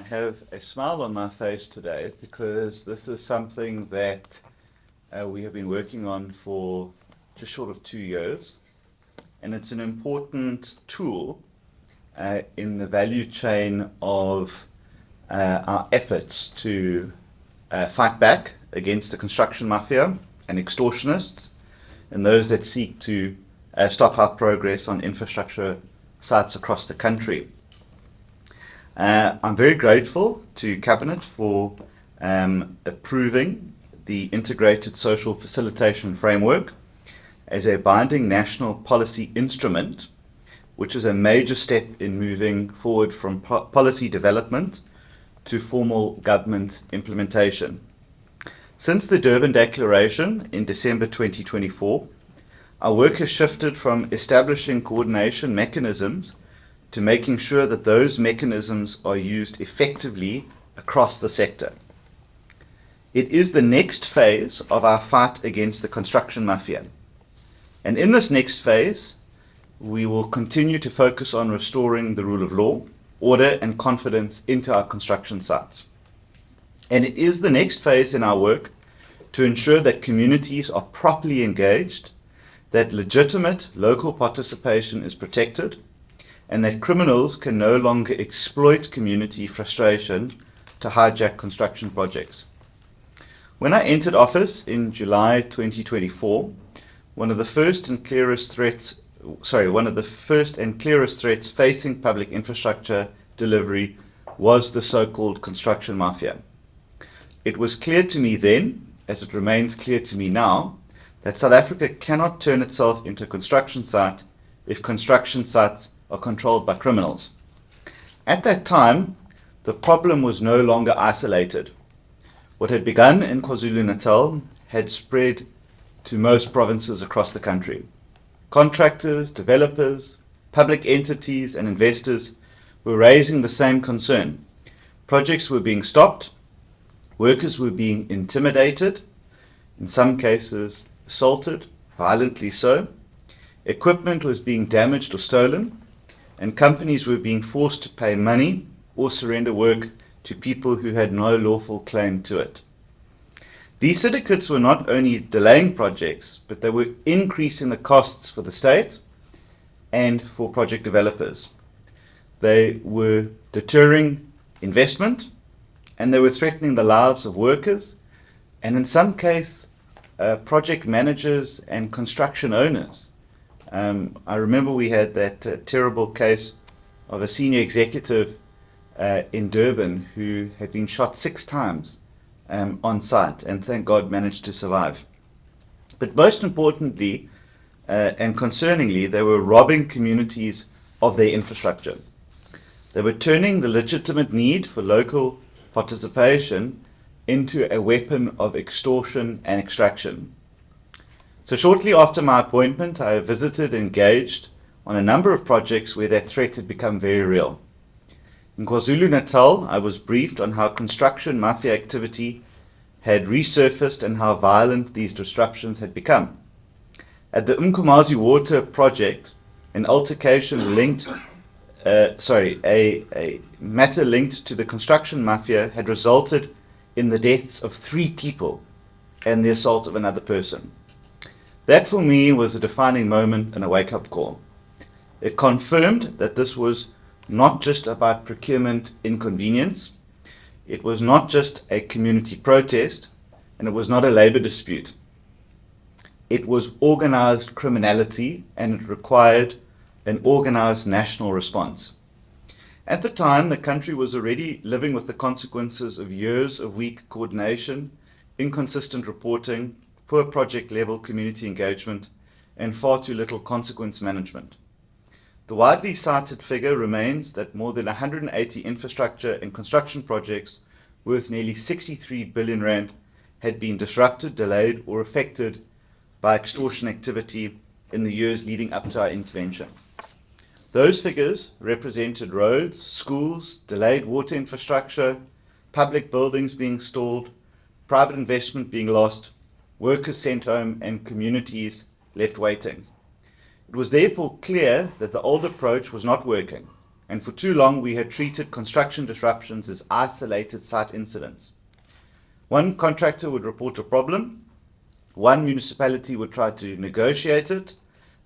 have a smile on my face today because this is something that we have been working on for just short of 2 years, and it's an important tool in the value chain of our efforts to fight back against the construction mafia and extortionists and those that seek to stop our progress on infrastructure sites across the country. I'm very grateful to Cabinet for approving the Integrated Social Facilitation Framework as a binding national policy instrument, which is a major step in moving forward from policy development to formal government implementation. Since the Durban Declaration in December 2024, our work has shifted from establishing coordination mechanisms to making sure that those mechanisms are used effectively across the sector. It is the next phase of our fight against the construction mafia. And in this next phase, we will continue to focus on restoring the rule of law, order and confidence into our construction sites. And it is the next phase in our work to ensure that communities are properly engaged, that legitimate local participation is protected, and that criminals can no longer exploit community frustration to hijack construction projects. When I entered office in July 2024, one of the first and clearest threats facing public infrastructure delivery was the so-called construction mafia. It was clear to me then, as it remains clear to me now, that South Africa cannot turn itself into a construction site if construction sites are controlled by criminals. At that time, the problem was no longer isolated. What had begun in KwaZulu-Natal had spread to most provinces across the country. Contractors, developers, public entities and investors were raising the same concern. Projects were being stopped, workers were being intimidated, in some cases assaulted, violently so, equipment was being damaged or stolen, and companies were being forced to pay money or surrender work to people who had no lawful claim to it. These syndicates were not only delaying projects, but they were increasing the costs for the state and for project developers. They were deterring investment, and they were threatening the lives of workers, and in some cases, project managers and construction owners. I remember we had that terrible case of a senior executive in Durban who had been shot 6 times on site, and thank God managed to survive. But most importantly and concerningly, they were robbing communities of their infrastructure. They were turning the legitimate need for local participation into a weapon of extortion and extraction. So shortly after my appointment, I visited and engaged on a number of projects where that threat had become very real. In KwaZulu-Natal, I was briefed on how construction mafia activity had resurfaced and how violent these disruptions had become. At the Umkomazi water project, an altercation linked, a matter linked to the construction mafia had resulted in the deaths of 3 people and the assault of another person. That for me was a defining moment and a wake-up call. It confirmed that this was not just about procurement inconvenience, it was not just a community protest, and it was not a labor dispute. It was organized criminality, and it required an organized national response. At the time, the country was already living with the consequences of years of weak coordination, inconsistent reporting, poor project-level community engagement, and far too little consequence management. The widely cited figure remains that more than 180 infrastructure and construction projects worth nearly 63 billion rand had been disrupted, delayed, or affected by extortion activity in the years leading up to our intervention. Those figures represented roads, schools, delayed water infrastructure, public buildings being stalled, private investment being lost, workers sent home, and communities left waiting. It was therefore clear that the old approach was not working, and for too long we had treated construction disruptions as isolated site incidents. One contractor would report a problem, one municipality would try to negotiate it,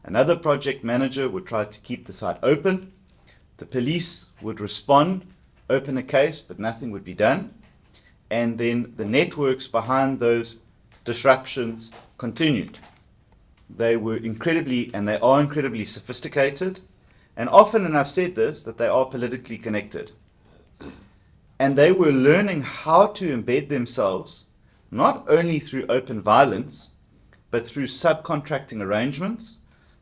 another project manager would try to keep the site open, the police would respond, open a case, but nothing would be done, and then the networks behind those disruptions continued. They were incredibly, and they are incredibly sophisticated, and often, and I've said this, that they are politically connected. And they were learning how to embed themselves, not only through open violence, but through subcontracting arrangements,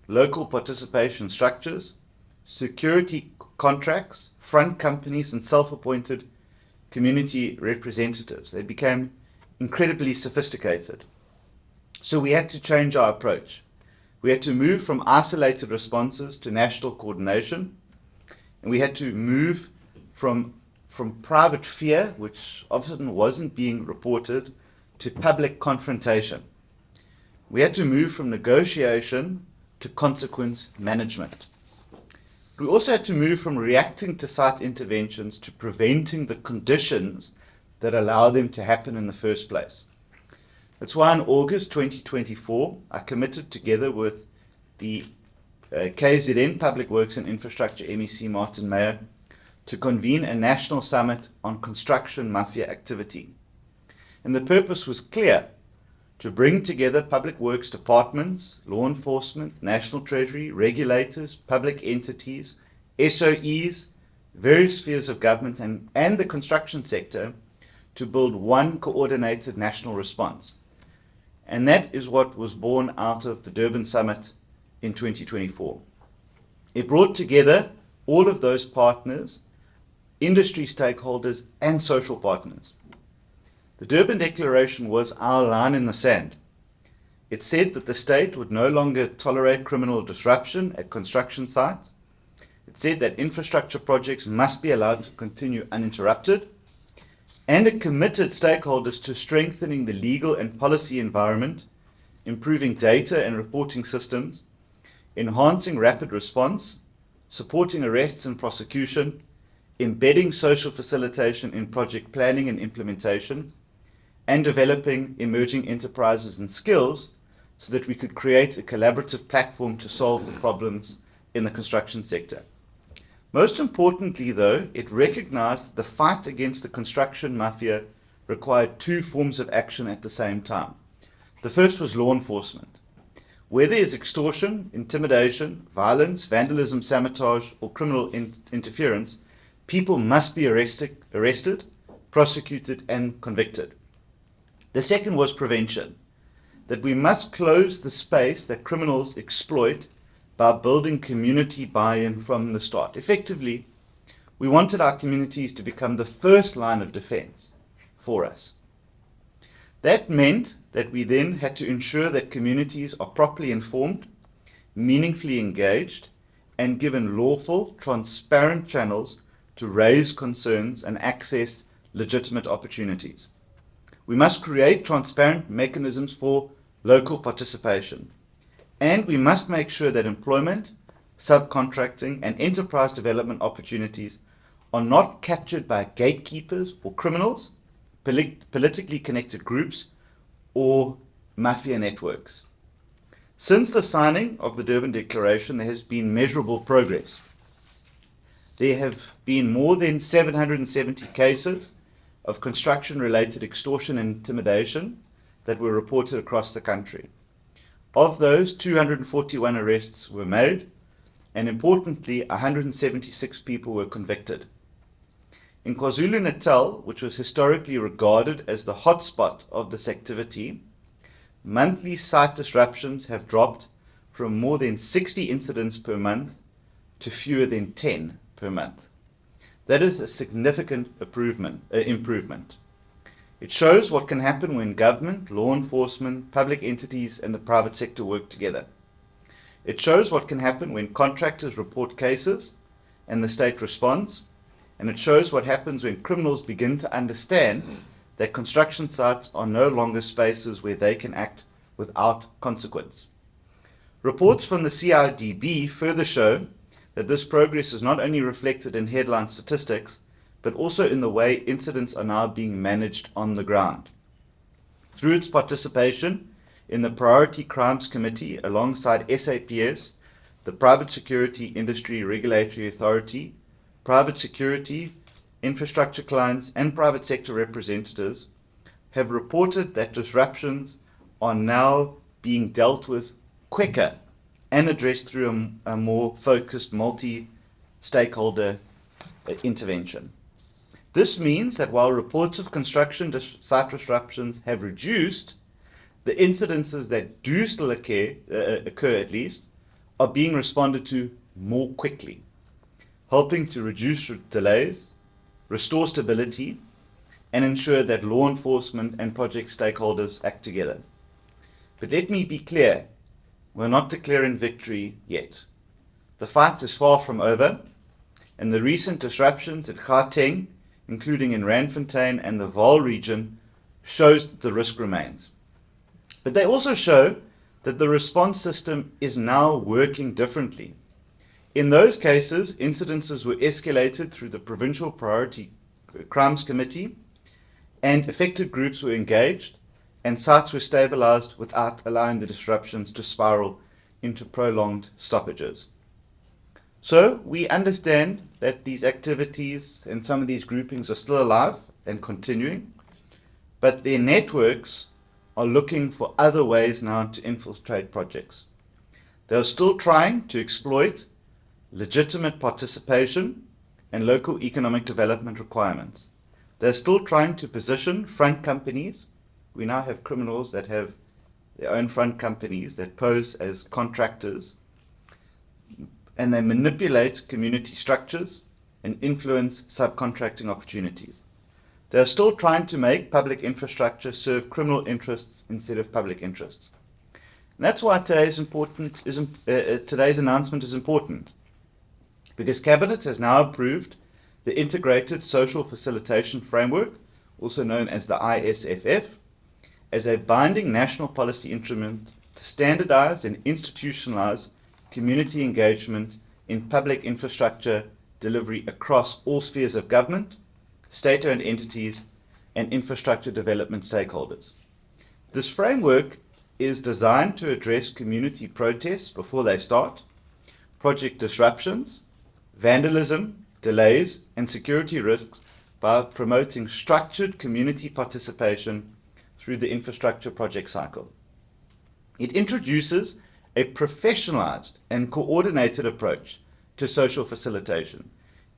local participation structures, security contracts, front companies, and self-appointed community representatives. They became incredibly sophisticated. So we had to change our approach. We had to move from isolated responses to national coordination, and we had to move from private fear, which often wasn't being reported, to public confrontation. We had to move from negotiation to consequence management. We also had to move from reacting to site interventions to preventing the conditions that allow them to happen in the first place. That's why in August 2024, I committed together with the KZN Public Works and Infrastructure MEC Martin Meyer to convene a national summit on construction mafia activity. And the purpose was clear: to bring together public works departments, law enforcement, national treasury, regulators, public entities, SOEs, various spheres of government and the construction sector to build one coordinated national response. And that is what was born out of the Durban Summit in 2024. It brought together all of those partners, industry stakeholders, and social partners. The Durban Declaration was our line in the sand. It said that the state would no longer tolerate criminal disruption at construction sites. It said that infrastructure projects must be allowed to continue uninterrupted. And it committed stakeholders to strengthening the legal and policy environment, improving data and reporting systems, enhancing rapid response, supporting arrests and prosecution, embedding social facilitation in project planning and implementation, and developing emerging enterprises and skills so that we could create a collaborative platform to solve the problems in the construction sector. Most importantly, though, it recognized that the fight against the construction mafia required two forms of action at the same time. The first was law enforcement. Where there is extortion, intimidation, violence, vandalism, sabotage, or criminal interference, people must be arrested, prosecuted, and convicted. The second was prevention, that we must close the space that criminals exploit by building community buy-in from the start. Effectively, we wanted our communities to become the first line of defense for us. That meant that we then had to ensure that communities are properly informed, meaningfully engaged, and given lawful, transparent channels to raise concerns and access legitimate opportunities. We must create transparent mechanisms for local participation. And we must make sure that employment, subcontracting, and enterprise development opportunities are not captured by gatekeepers or criminals, politically connected groups, or mafia networks. Since the signing of the Durban Declaration, there has been measurable progress. There have been more than 770 cases of construction-related extortion and intimidation that were reported across the country. Of those, 241 arrests were made, and importantly, 176 people were convicted. In KwaZulu-Natal, which was historically regarded as the hotspot of this activity, monthly site disruptions have dropped from more than 60 incidents per month to fewer than 10 per month. That is a significant improvement. It shows what can happen when government, law enforcement, public entities, and the private sector work together. It shows what can happen when contractors report cases and the state responds. And it shows what happens when criminals begin to understand that construction sites are no longer spaces where they can act without consequence. Reports from the CIDB further show that this progress is not only reflected in headline statistics, but also in the way incidents are now being managed on the ground. Through its participation in the Priority Crimes Committee alongside SAPS, the Private Security Industry Regulatory Authority, private security, infrastructure clients, and private sector representatives have reported that disruptions are now being dealt with quicker and addressed through a more focused multi-stakeholder intervention. This means that while reports of construction site disruptions have reduced, the incidences that do still occur at least, are being responded to more quickly, helping to reduce delays, restore stability, and ensure that law enforcement and project stakeholders act together. But let me be clear, we're not declaring victory yet. The fight is far from over, and the recent disruptions at Gauteng, including in Randfontein and the Vaal region, shows that the risk remains. But they also show that the response system is now working differently. In those cases, incidences were escalated through the Provincial Priority Crimes Committee, and affected groups were engaged, and sites were stabilized without allowing the disruptions to spiral into prolonged stoppages. So we understand that these activities and some of these groupings are still alive and continuing, but their networks are looking for other ways now to infiltrate projects. They are still trying to exploit legitimate participation and local economic development requirements. They're still trying to position front companies. We now have criminals that have their own front companies that pose as contractors, and they manipulate community structures and influence subcontracting opportunities. They are still trying to make public infrastructure serve criminal interests instead of public interests. And that's why today's announcement is important, because Cabinet has now approved the Integrated Social Facilitation Framework, also known as the ISFF, as a binding national policy instrument to standardize and institutionalize community engagement in public infrastructure delivery across all spheres of government, state-owned entities, and infrastructure development stakeholders. This framework is designed to address community protests before they start, project disruptions, vandalism, delays, and security risks by promoting structured community participation through the infrastructure project cycle. It introduces a professionalized and coordinated approach to social facilitation,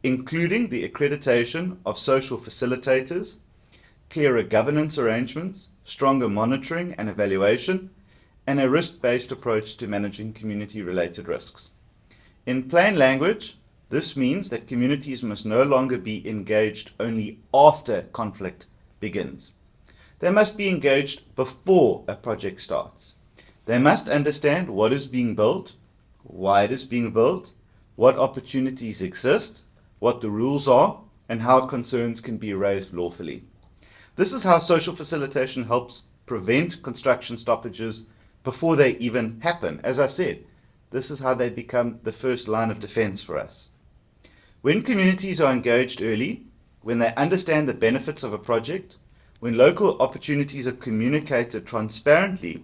including the accreditation of social facilitators, clearer governance arrangements, stronger monitoring and evaluation, and a risk-based approach to managing community-related risks. In plain language, this means that communities must no longer be engaged only after conflict begins. They must be engaged before a project starts. They must understand what is being built, why it is being built, what opportunities exist, what the rules are, and how concerns can be raised lawfully. This is how social facilitation helps prevent construction stoppages before they even happen. As I said, this is how they become the first line of defense for us. When communities are engaged early, when they understand the benefits of a project, when local opportunities are communicated transparently,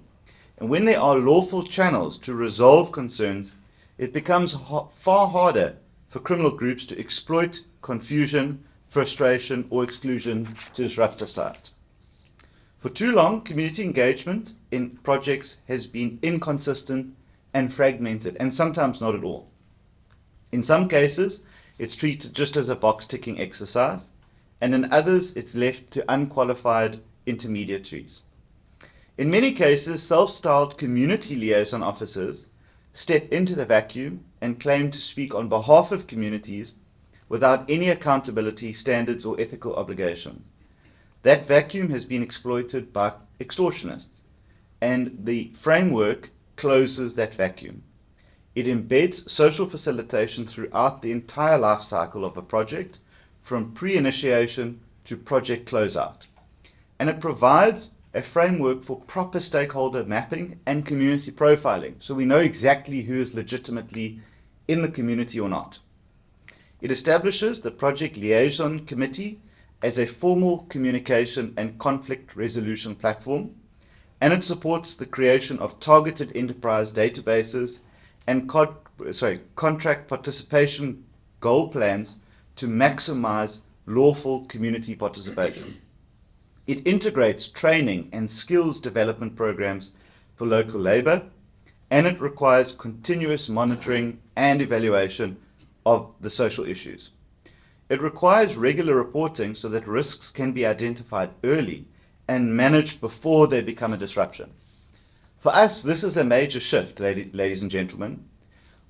and when there are lawful channels to resolve concerns, it becomes far harder for criminal groups to exploit confusion, frustration, or exclusion to disrupt a site. For too long, community engagement in projects has been inconsistent and fragmented, and sometimes not at all. In some cases, it's treated just as a box-ticking exercise, and in others, it's left to unqualified intermediaries. In many cases, self-styled community liaison officers step into the vacuum and claim to speak on behalf of communities without any accountability, standards, or ethical obligations. That vacuum has been exploited by extortionists, and the framework closes that vacuum. It embeds social facilitation throughout the entire life cycle of a project, from pre-initiation to project closeout. And it provides a framework for proper stakeholder mapping and community profiling, so we know exactly who is legitimately in the community or not. It establishes the Project Liaison Committee as a formal communication and conflict resolution platform, and it supports the creation of targeted enterprise databases and contract participation goal plans to maximize lawful community participation. It integrates training and skills development programs for local labor, and it requires continuous monitoring and evaluation of the social issues. It requires regular reporting so that risks can be identified early and managed before they become a disruption. For us, this is a major shift, ladies and gentlemen.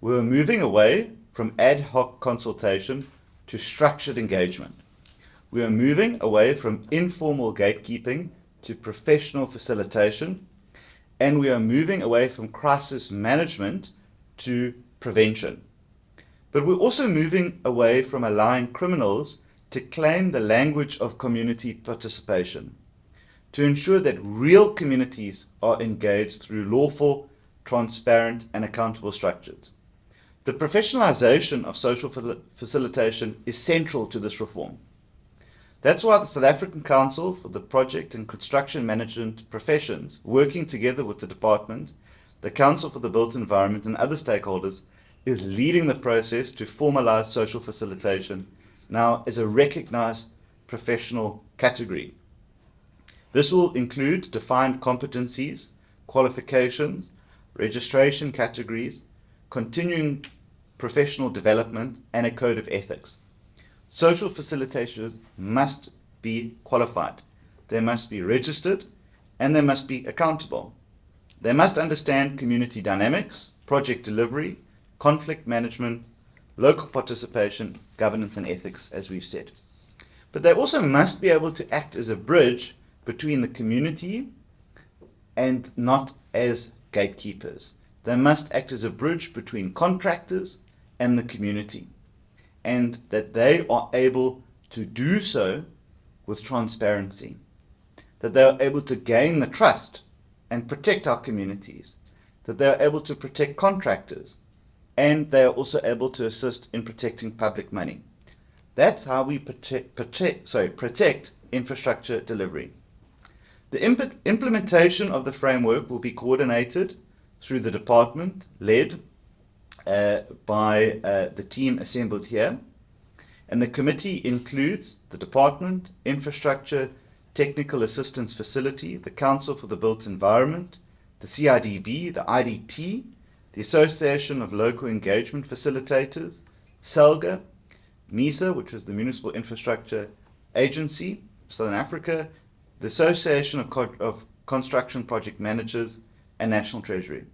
We're moving away from ad hoc consultation to structured engagement. We are moving away from informal gatekeeping to professional facilitation, and we are moving away from crisis management to prevention. But we're also moving away from allowing criminals to claim the language of community participation, to ensure that real communities are engaged through lawful, transparent, and accountable structures. The professionalization of social facilitation is central to this reform. That's why the South African Council for the Project and Construction Management Professions, working together with the Department, the Council for the Built Environment, and other stakeholders, is leading the process to formalize social facilitation now as a recognized professional category. This will include defined competencies, qualifications, registration categories, continuing professional development, and a code of ethics. Social facilitators must be qualified. They must be registered, and they must be accountable. They must understand community dynamics, project delivery, conflict management, local participation, governance, and ethics, as we've said. But they also must be able to act as a bridge between the community and not as gatekeepers. They must act as a bridge between contractors and the community, and that they are able to do so with transparency, that they are able to gain the trust and protect our communities, that they are able to protect contractors, and they are also able to assist in protecting public money. That's how we protect infrastructure delivery. The implementation of the framework will be coordinated through the department, led by the team assembled here. And the committee includes the department, infrastructure, technical assistance facility, the Council for the Built Environment, the CIDB, the IDT, the Association of Local Engagement Facilitators, SELGA, Myeza, which is the Municipal Infrastructure Agency, Southern Africa, the Association of Construction Project Managers, and National Treasury.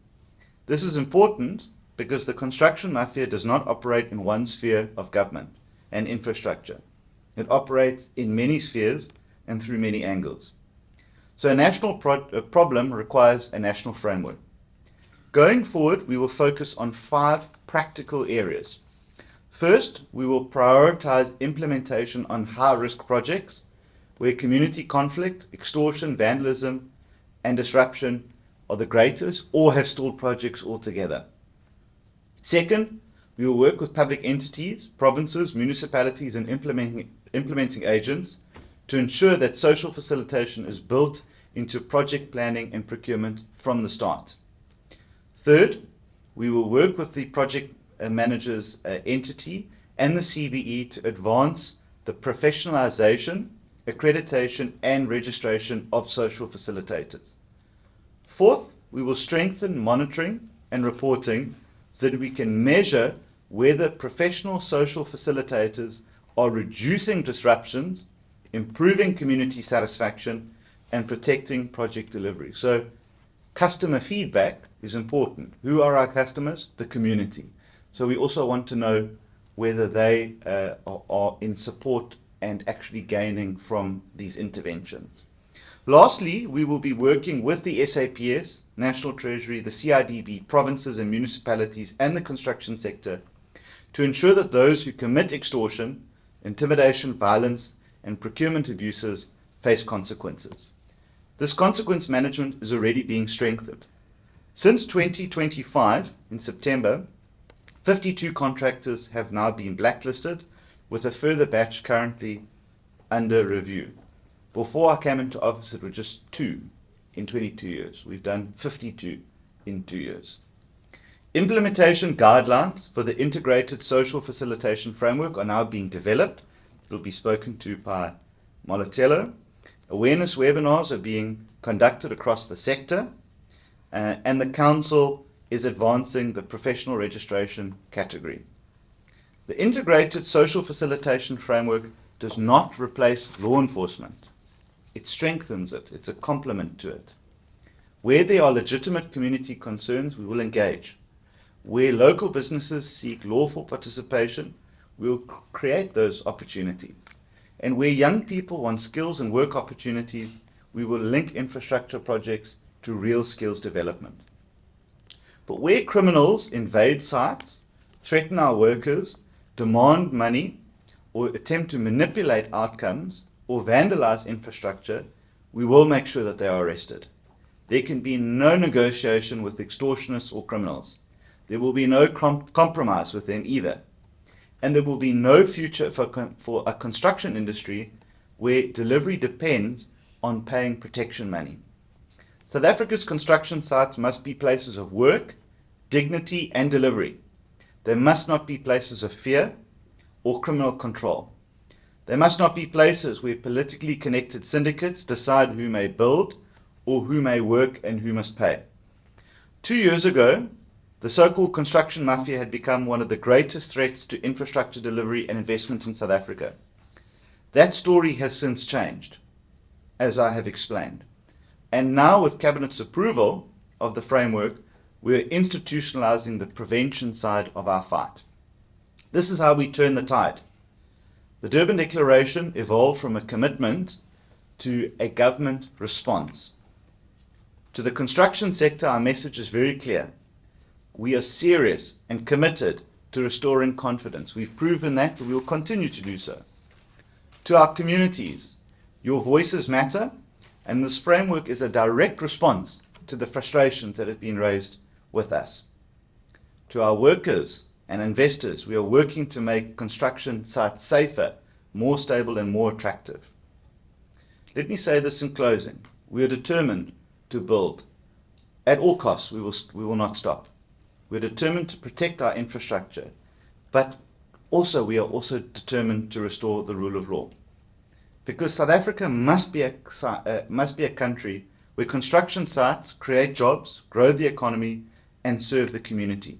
This is important because the construction mafia does not operate in one sphere of government and infrastructure. It operates in many spheres and through many angles. So a national problem requires a national framework. Going forward, we will focus on 5 practical areas. First, we will prioritize implementation on high-risk projects where community conflict, extortion, vandalism, and disruption are the greatest or have stalled projects altogether. Second, we will work with public entities, provinces, municipalities, and implementing agents to ensure that social facilitation is built into project planning and procurement from the start. Third, we will work with the project manager's entity and the CBE to advance the professionalization, accreditation, and registration of social facilitators. Fourth, we will strengthen monitoring and reporting so that we can measure whether professional social facilitators are reducing disruptions, improving community satisfaction, and protecting project delivery. So customer feedback is important. Who are our customers? The community. So we also want to know whether they are in support and actually gaining from these interventions. Lastly, we will be working with the SAPS, National Treasury, the CIDB, provinces and municipalities, and the construction sector to ensure that those who commit extortion, intimidation, violence, and procurement abuses face consequences. This consequence management is already being strengthened. Since 2025, in September, 52 contractors have now been blacklisted, with a further batch currently under review. Before I came into office, it were just 2 in 22 years. We've done 52 in 2 years. Implementation guidelines for the integrated social facilitation framework are now being developed. It will be spoken to by Molatelo. Awareness webinars are being conducted across the sector, and the Council is advancing the professional registration category. The integrated social facilitation framework does not replace law enforcement. It strengthens it. It's a complement to it. Where there are legitimate community concerns, we will engage. Where local businesses seek lawful participation, we will create those opportunities. And where young people want skills and work opportunities, we will link infrastructure projects to real skills development. But where criminals invade sites, threaten our workers, demand money, or attempt to manipulate outcomes, or vandalize infrastructure, we will make sure that they are arrested. There can be no negotiation with extortionists or criminals. There will be no compromise with them either. And there will be no future for a construction industry where delivery depends on paying protection money. South Africa's construction sites must be places of work, dignity, and delivery. They must not be places of fear or criminal control. They must not be places where politically connected syndicates decide who may build or who may work and who must pay. 2 years ago, the so-called construction mafia had become one of the greatest threats to infrastructure delivery and investment in South Africa. That story has since changed, as I have explained. And now, with Cabinet's approval of the framework, we are institutionalizing the prevention side of our fight. This is how we turn the tide. The Durban Declaration evolved from a commitment to a government response. To the construction sector, our message is very clear. We are serious and committed to restoring confidence. We've proven that, and we will continue to do so. To our communities, your voices matter, and this framework is a direct response to the frustrations that have been raised with us. To our workers and investors, we are working to make construction sites safer, more stable, and more attractive. Let me say this in closing. We are determined to build. At all costs, we will not stop. We're determined to protect our infrastructure, but we are also determined to restore the rule of law. Because South Africa must be a country where construction sites create jobs, grow the economy, and serve the community.